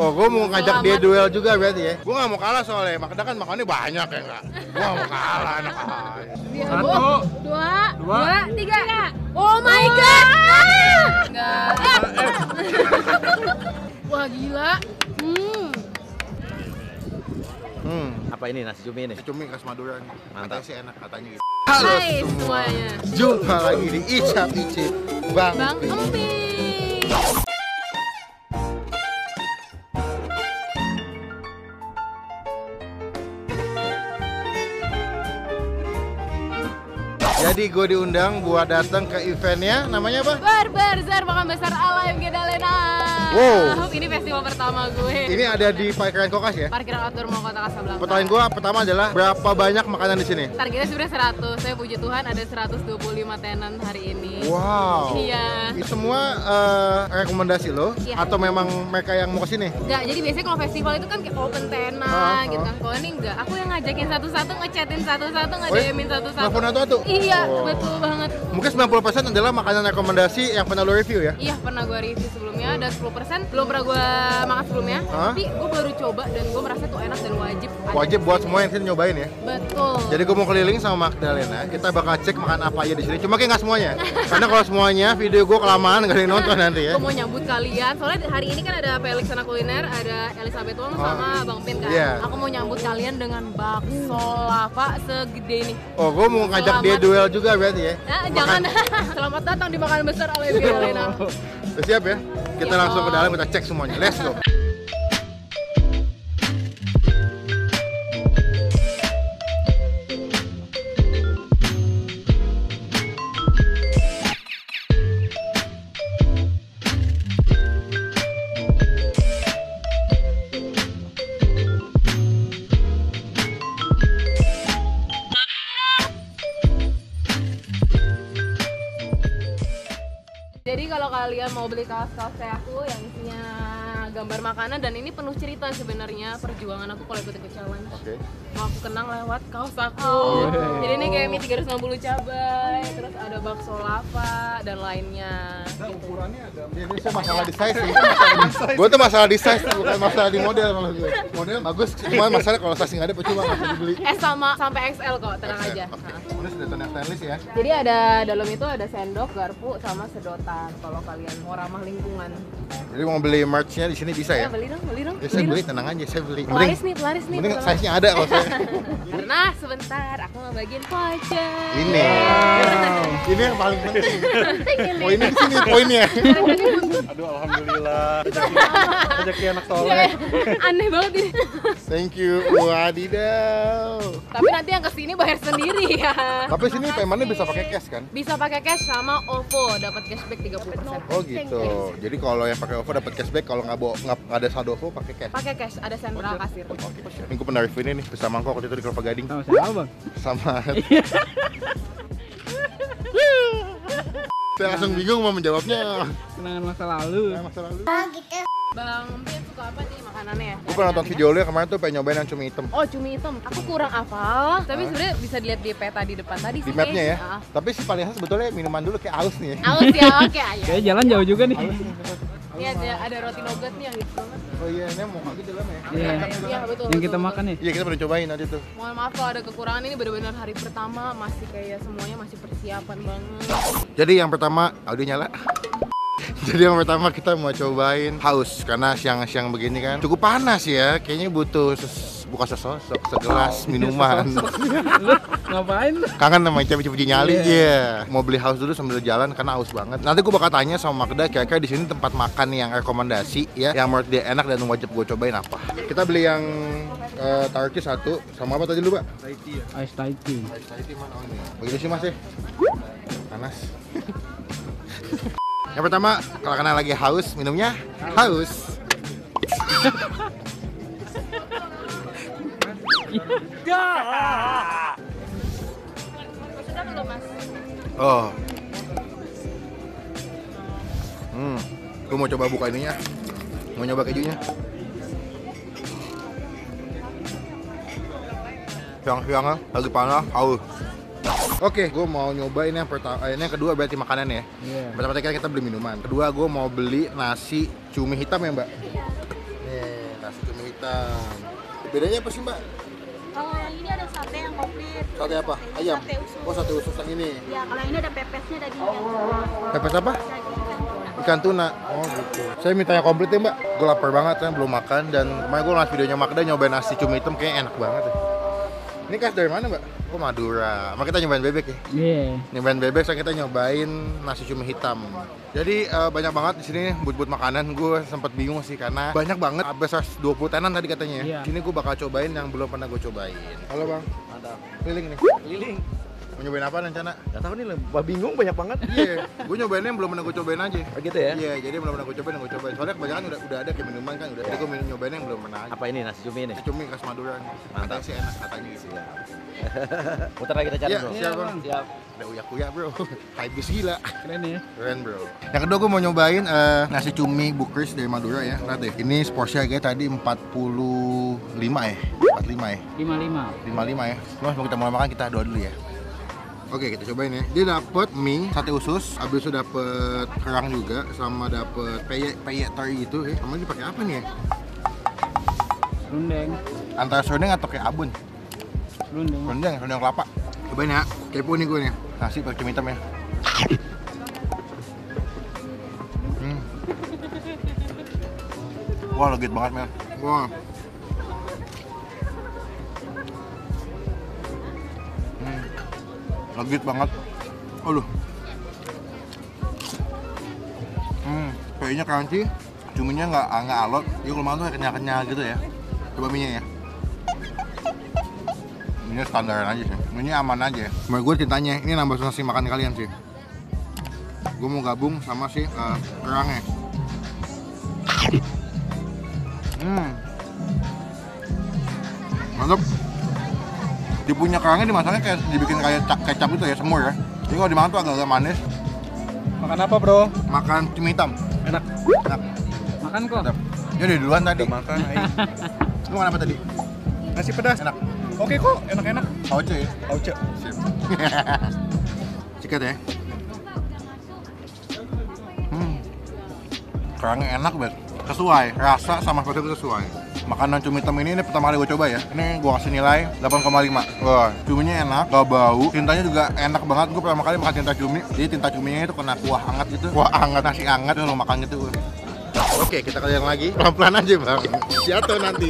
Oh, gue mau ngajak dia duel juga berarti ya. Gue gak mau kalah soalnya, makanya kan makannya banyak ya enggak. Gue gak mau kalah, anak aja. 1, 2, 3. Oh my god. Enggak. Wah gila. Apa ini nasi cumi ini? Cumi khas Madura nih. Mantap. Katanya sih enak katanya gitu. Halo Hai semuanya. Jumpa lagi di Icap Icip Bang Emping. Jadi gue diundang buat datang ke eventnya, namanya apa? Barberzar Makan Besar ala MG Dalena. Wow. Ini festival pertama gue. Ini ada di Parkiran Kokas ya? Parkiran outdoor Mall Kota Kasablanka. Pertanyaan gue pertama adalah berapa banyak makanan di sini? Targetnya sebenarnya 100. Saya puji Tuhan ada 125 tenan hari ini. Wow. Iya. Ini semua rekomendasi lo? Iya. Atau memang mereka yang mau kesini? Enggak, jadi biasanya kalau festival itu kan kayak open tenan gitu kan. Kalau ini enggak, aku yang ngajakin satu-satu, ngechatin satu-satu, nge-DM-in satu-satu. Telepon satu-satu? Iya, Oh. betul banget. Mungkin 90% adalah makanan rekomendasi yang pernah lo review ya? Iya, pernah gue review sebelumnya, dan 10% belum pernah gue makan sebelumnya. Tapi gue baru coba dan gue merasa tuh enak dan wajib. Wajib buat semua yang sini nyobain ya? Betul. Jadi gue mau keliling sama Magdalena, kita bakal cek makan apa aja di sini. Cuma kayak nggak semuanya, karena kalau semuanya video gue kelamaan nggak ada yang nonton nanti ya. Gue mau nyambut kalian, soalnya hari ini kan ada Felix Anak Kuliner, ada Elizabeth Wong sama Bang Pin kan. Iya. Aku mau nyambut kalian dengan bakso lava segede ini. Oh, gue mau ngajak dia duel juga berarti ya? Jangan. Selamat datang di Makan Besar ala MG Dalena. Udah siap ya? Kita langsung ke dalam, kita cek semuanya. Let's go. Jadi kalau kalian mau beli kaos-kaos kayak aku yang isinya gambar makanan, dan ini penuh cerita sebenarnya perjuangan aku kalau ikut challenge. Oke. Mau aku kenang lewat kaos aku. Jadi ini kayak mie 360 cabai, terus ada bakso lava dan lainnya. Ukurannya ada. Ini saya masalah di size nih. Gue tuh masalah di size, bukan masalah di model kalau gue. Model bagus, cuma masalah kalau size nggak ada percuma nggak bisa dibeli. Sama sampai XL kok, tenang aja. Oke. Ini sudah tuh stainless ya. Jadi ada dalam itu ada sendok, garpu, sama sedotan kalau kalian mau ramah lingkungan. Jadi mau beli merch-nya di sini bisa ya? Beli dong, beli dong. Ya saya beli, tenang aja, saya beli. Pelaris nih. Mending size-nya ada kalau saya. Karena sebentar aku mau bagiin voucher. Ini. Ini yang paling penting. Oh, ini di sini poinnya. Aduh, alhamdulillah. Rezeki anak soleh. Aneh banget ini. Thank you. Wadidaw. Tapi nanti yang kesini bayar sendiri ya. Tapi sini paymentnya bisa pakai cash kan? Bisa pakai cash sama OVO, dapat cashback 30%. Oh gitu. Jadi kalau yang pakai OVO dapat cashback, kalau nggak ada saldo OVO pakai cash. Pakai cash, ada sentral kasir. Oke. Ini gue pernah review ini nih, bersama mangkok waktu itu di Kelapa Gading. Sama siapa, Bang? Sama. Saya langsung bingung mau menjawabnya. Kenangan masa lalu. Masa lalu. Bang Pin suka apa nih makanannya ya? Gue pernah nonton video lu ya kemarin tuh pengen nyobain yang cumi hitam. Oh, cumi hitam. Aku kurang hafal, tapi sebenarnya bisa dilihat di peta di depan tadi Di sih. mapnya ya. kayaknya. Tapi sih paling khas sebetulnya minuman dulu kayak aus nih ya. Aus ya, oke ayo. Kayaknya jalan jauh juga nih. Iya, ada roti nougat nih yang gitu banget. Oh iya, ini mau kaki dalam ya. Iya. Iya, betul. Yang kita betul. makan nih. Iya, kita pernah cobain nanti tuh. Mohon maaf kalau ada kekurangan, ini benar-benar hari pertama, masih kayak semuanya masih persiapan banget. Jadi yang pertama, audio nyala. Jadi yang pertama kita mau cobain haus, karena siang-siang begini kan cukup panas ya. Kayaknya butuh bukan sesosok, segelas minuman. Lu ngapain lu? Kangen sama cepet-cepet nyali. Iya. Mau beli haus dulu sambil jalan karena haus banget. Nanti gue bakal tanya sama Magda kira-kira di sini tempat makan yang rekomendasi ya, yang menurut dia enak dan wajib gue cobain apa. Kita beli yang Turkey satu, sama apa tadi lu, Pak? Ice Thai tea. Thai tea mana? Oh, ini. Begitu sih Mas ya. Panas. Yang pertama, kalau kalian lagi haus, minumnya haus. Sudah belum, Mas? Oh. Gue mau coba buka ininya. Mau nyoba kejunya. Siang-siang lagi panas, haus. Oke, gue mau nyobain yang pertama, ini yang kedua berarti makanan ya. Iya. Pertama tadi kita beli minuman. Kedua gue mau beli nasi cumi hitam ya Mbak. Nih, hitam. Bedanya apa sih, Mbak? Kalau yang ini ada sate yang komplit. Sate apa? Ayam? Sate usus. Oh, sate usus yang ini. Ya, kalau yang ini ada pepesnya dagingnya. Pepes apa? Daging ikan tuna. Ikan tuna. Oh gitu. Saya minta yang komplit ya, Mbak. Gue lapar banget, saya belum makan. Dan kemarin gue ngeliat videonya Magda nyobain nasi cumi hitam, kayaknya enak banget ya. Ini khas dari mana, Mbak? Oh, Madura. Maka kita nyobain bebek ya? Iya. Nyobain bebek, sekarang kita nyobain nasi cumi hitam. Jadi banyak banget di sini but-but makanan. Gue sempat bingung sih karena banyak banget. Habis 20 tenan tadi katanya. Iya. Sini gue bakal cobain yang belum pernah gue cobain. Halo Bang. Mantap. Keliling nih. Keliling. Mau nyobain apa rencana? Gak tahu nih, bingung banyak banget. Iya, gue nyobainnya yang belum pernah gue cobain aja. Oh gitu ya? Iya, jadi belum pernah gue cobain, yang gue cobain. Soalnya kebanyakan udah ada kayak minuman kan, udah. Jadi gue nyobain yang belum pernah aja. Apa ini nasi cumi ini? Nasi cumi khas Madura. Mantap. Katanya sih enak katanya gitu. Putar lagi kita cari Iya, bro. siap Bang. Siap. Ada uyak-uyak bro. Hype bis gila. Keren ya. Keren bro. Yang kedua gue mau nyobain nasi cumi Bukris dari Madura ya. Lihat deh, ini porsinya kayak tadi 45 ya. 45 ya. 55. 55 ya. Terus mau kita mulai makan kita doa dulu ya. Oke, kita cobain ya. Dia dapet mie, sate usus, habis itu dapet kerang juga, sama dapet peyek teri gitu ya. Sama ini pakai apa nih ya? Rundeng. Antara serundeng atau kayak abun? Rundeng. Serundeng kelapa. Cobain ya. Kepo nih gue nih. Nasi pakai cumi hitam ya. Wah, legit banget, Mel. Wah. Legit banget. Aduh. Kayaknya crunchy, cuminya nggak alot. Jadi kalau makan tuh kayak kenyal-kenyal gitu ya. Coba mie-nya ya. Ini standaran aja sih. Ini aman aja. Menurut gue cintanya ini nambah nasi makan kalian sih. Gue mau gabung sama si kerangnya. Mantap. Di punya kerangnya dimasaknya kayak dibikin kayak kecap gitu ya, semur ya. Jadi kalau dimakan tuh agak-agak manis. Makan apa, Bro? Makan cumi hitam. Enak. Enak. Makan kok. Mantap. Ya udah duluan tadi. Udah makan, ayo. Lu makan apa tadi? Nasi pedas. Enak. Oke kok, enak-enak. Pauce ya? Pauce. Sip. Sikat ya. Kerangnya enak banget. Sesuai, rasa sama spesial itu sesuai. Makanan cumi hitam ini pertama kali gue coba ya. Ini gue kasih nilai 8,5. Wah, cuminya enak, gak bau. Tintanya juga enak banget. Gue pertama kali makan tinta cumi. Jadi tinta cuminya itu kena kuah hangat gitu. Kuah hangat, nasi hangat lo makan gitu. Oke, kita kalian lagi. Pelan-pelan aja bang. Jatuh nanti.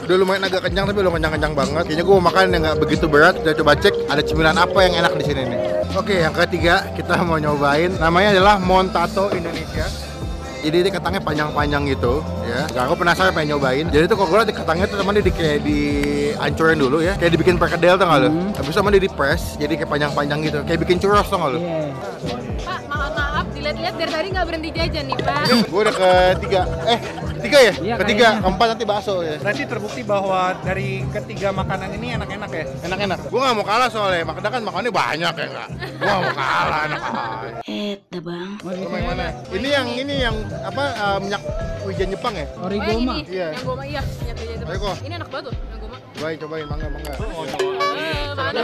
Udah lumayan agak kenyang tapi belum kenyang-kenyang banget. Kayaknya gue mau makan yang nggak begitu berat. Kita coba cek ada cemilan apa yang enak di sini nih. Oke, yang ketiga kita mau nyobain. Namanya adalah Montato Indonesia. Jadi dia ketangnya panjang-panjang gitu ya. Gak, aku penasaran pengen nyobain. Jadi tuh kalau gue liat di ketangnya tuh teman dia kayak dihancurin dulu ya. Kayak dibikin perkedel tuh nggak lo? Habis itu sama dia di press, jadi kayak panjang-panjang gitu. Kayak bikin churros tuh nggak lo? Iya. Pak, maaf, dilihat-lihat dari tadi nggak berhenti jajan nih, Pak. Gue udah ketiga. Ketiga ya? Iya, Ketiga, kayaknya. keempat nanti bakso ya. Berarti terbukti bahwa dari ketiga makanan ini enak-enak ya. Enak-enak. Gue gak mau kalah soalnya. Makanya kan makannya banyak ya nggak? Gue gak mau kalah, enak aja. Bang. Lu main mana? Ini yang apa minyak wijen Jepang ya? Oh, yang Origoma. ini, Iya. yang goma iya, minyak jajan itu. Ayo, kok. Ini enak banget tuh, yang goma. Cobain, mangga. Mana?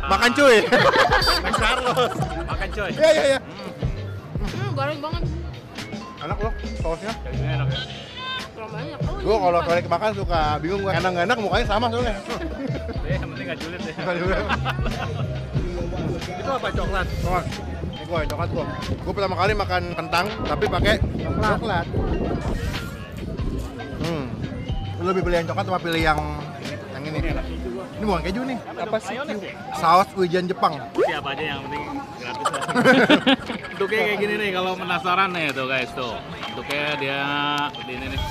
Makan cuy. Makan coy. Iya. Goreng banget. Enak loh sausnya. Kurang banyak. Oh, Gue ini kalau Jepang. balik makan suka bingung gue. Enak nggak enak mukanya sama soalnya. Yang penting gak julid deh. Itu apa coklat? Coklat. Ini gue coklat gue. Gue pertama kali makan kentang tapi pakai coklat. Lu lebih pilih yang coklat atau pilih yang ini? Ini bukan keju nih. Apa sih? Saus wijen Jepang. Siapa aja yang penting gratis lah. Bentuknya kayak gini nih kalau penasaran nih tuh guys tuh. Bentuknya dia seperti ini nih.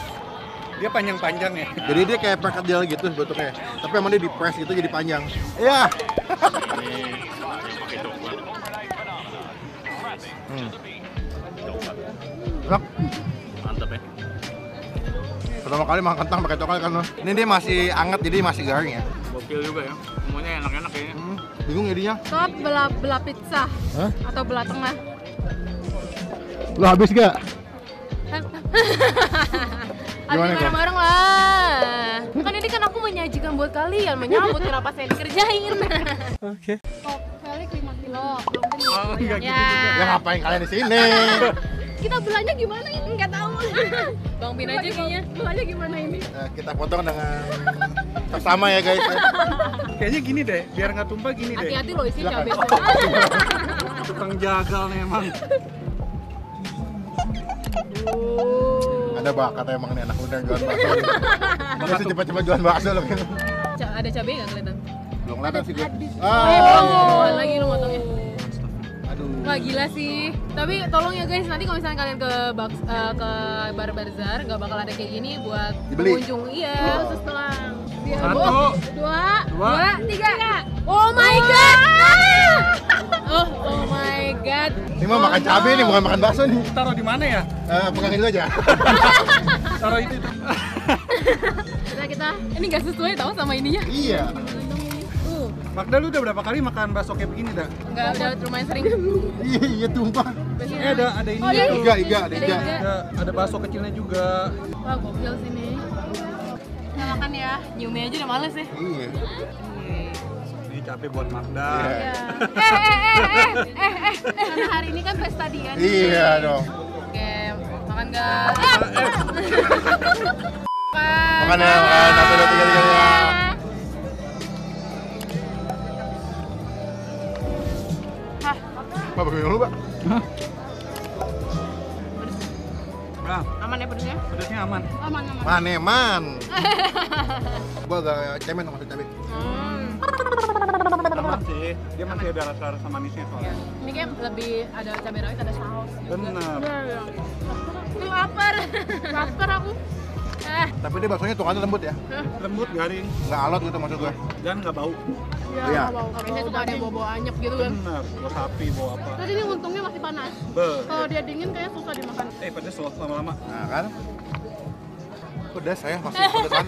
Dia panjang-panjang ya. Jadi dia kayak perkedel gitu bentuknya. Tapi emang dia di press gitu jadi panjang. Iya. Ini yang pakai coklat. Enak. Mantap ya. Pertama kali makan kentang pakai coklat kan lo. Ini dia masih anget jadi masih garing ya. Gokil juga ya. Semuanya enak-enak kayaknya. Bingung jadinya. Top belah pizza. Hah? Atau belah tengah. Lu habis gak? Habis Gimana, Kak? bareng-bareng lah. Kan ini kan aku menyajikan buat kalian, menyambut kenapa saya dikerjain. Oke. Top Felix 5 kilo. Oh, iya gitu Ya. Ya ngapain kalian di sini? Kita belanja gimana ini? Nggak tahu. Bang Pin aja kayaknya. Lu aja gimana ini? Kita potong dengan bersama ya guys. Ya. Kayaknya gini deh, biar nggak tumpah gini deh. Hati-hati loh isi Silakan. cabai. Tukang jagal nih emang. Ada bakat emang nih anak muda yang jualan bakso. Biasa cepat-cepat jualan bakso loh. Ada cabai nggak kelihatan? Belum kelihatan sih gue. Oh, lagi lu motongnya. Aduh. Wah gila sih. Tapi tolong ya guys, nanti kalau misalnya kalian ke Bar Bazaar nggak bakal ada kayak gini buat Dibeli? pengunjung. Iya, khusus tulang. Satu, Dua, tiga. Oh my god. Oh my god. Ini mah makan cabai nih, bukan makan bakso nih. taruh di mana ya? Pegangin dulu aja. Taruh itu. Kita ini nggak sesuai tau sama ininya. Iya. Magda, lu udah berapa kali makan bakso kayak begini dah? Nggak, udah lumayan sering. Iya tumpah. Ada ini. Oh, iya. Iga, ada iga. Ada bakso kecilnya juga. Wah gokil sini. Kita makan ya. Nyiumnya aja udah males ya. Iya. Ini capek buat Magda. Iya. Karena hari ini kan pesta dia nih. Iya dong. Oke, makan guys. Makan ya, makan. 1, 2, 3 ya. Pak, bagaimana dulu, Pak? Nah, Aman ya pedesnya? pedasnya aman. Aman. Maneman. Gua agak cemen sama cabai. Aman sih. Dia masih ada rasa-rasa manisnya soalnya. Ini kayak lebih ada cabai rawit, ada saus. Bener. Ini lapar. Lapar aku. Tapi dia baksonya tukannya lembut ya. Lembut, garing, Nggak alot gitu maksud gue. dan nggak bau. Iya. Biasanya suka ada bau-bau anyep gitu kan. Bener. Bau sapi, bau apa. Terus ini untungnya masih panas. Kalau dia dingin kayaknya susah dimakan. Pedes loh lama-lama. Nah kan. Pedas saya masih pedesan.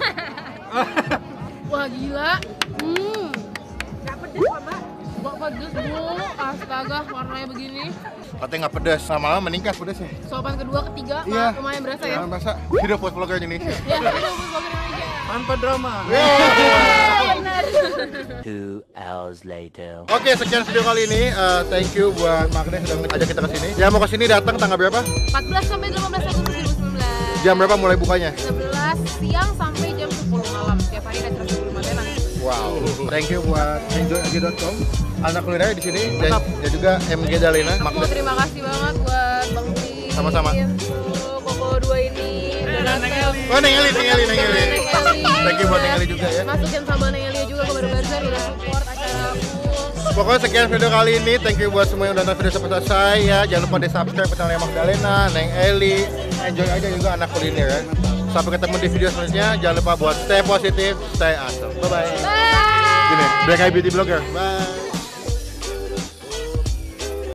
Wah gila. Gak pedes kok, Mbak. Gak pedes bu. Astaga, warnanya begini. Katanya nggak pedas, lama-lama meningkat pedasnya. Sopan kedua, ketiga, Iya. lumayan berasa ya. Jangan berasa. Hidup food vlogger Indonesia. Ya, itu vlogger Indonesia. Tanpa drama. Benar. 2 hours later. Oke, sekian video kali ini. Thank you buat Magda yang sudah ngajak kita ke sini. Yang mau ke sini datang tanggal berapa? 14 sampai 18 Agustus 2019. Jam berapa mulai bukanya? 11 siang sampai jam 10 malam. Tiap hari ada 110 matenan. Wow. Thank you buat enjoyaja.com. Anak kuliner di sini dan juga MG Dalena. Aku terima kasih banget buat Bang Pi. Sama-sama. Untuk Koko 2 ini. Oh, Neng Eli. Thank you buat Neng Eli juga ya. Masukin sama Neng Eli juga ke Bar Bazaar udah support acara aku. Pokoknya sekian video kali ini. Thank you buat semua yang udah nonton video sampai selesai ya. Jangan lupa di subscribe channelnya Magdalena, Neng Eli, enjoy aja juga anak kuliner ya. Sampai ketemu di video selanjutnya. Jangan lupa buat stay positif, stay awesome. Bye bye. Bye. Gini, Black Eye Beauty Blogger. Bye.